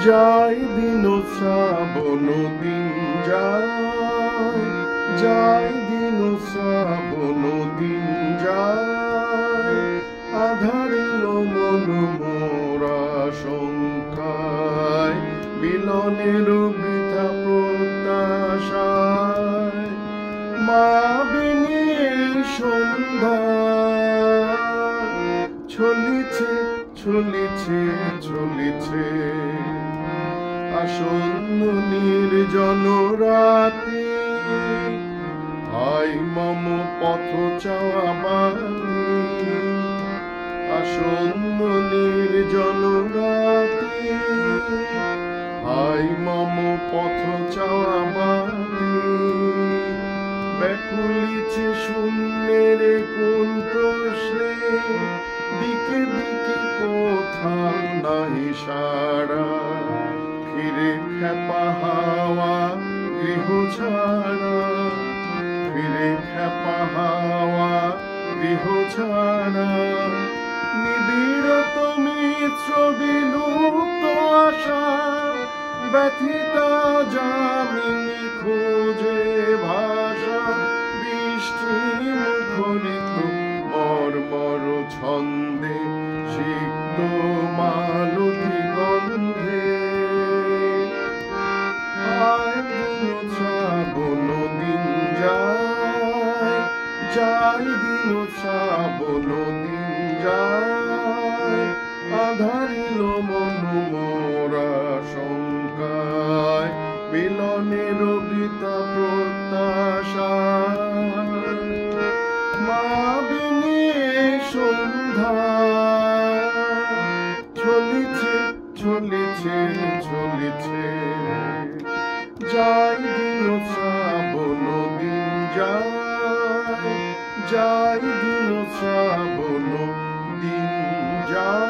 যায় দিন শ্রাবণ দিন যায়, যায় দিন শ্রাবণ দিন যায়, আধারিল মন মোরা শঙ্কায়, মিলনের বৃথা প্রত্যাশায়, মা বিনিয়ে সন্ধ্যা চলিছে চলিছে চলিছে, আসন্ন নির্জন রাতে আই মম পথ চাওয়া বাতি, আসন্ন নির্জন রাতে আই মম পথ চাওয়া বাতি, ব্যাকুলিছে শূন্যের কোন প্রশ্নে, দিকে দিকে কোথাও নাই সারা, ফিরে খেপা হাওয়া গৃহ ছাড়া, ফিরে খেপা হাওয়া গৃহ ছাড়া, নিবিড়ত মিত্র বিলুপ্ত আশা, ব্যথিতা যামিনী খোঁজে ভাষা, বৃষ্টি মুখরিত মর্মর ছন্দে, সিক্ত মালতী গন্ধে, আয় দিন শ্রাবণ দিন যায়, যায় দিন শ্রাবণ দিন যায়, আধারিল মন মোরা শঙ্কায়, মিলনের বৃথা প্রত্যাশায়, মা বিনিয়ে সন্ধ্যা চলিছে চলিছে চলিছে, যায় দিন শ্রাবণ দিন যায়, যায় দিন শ্রাবণ দিন যায়।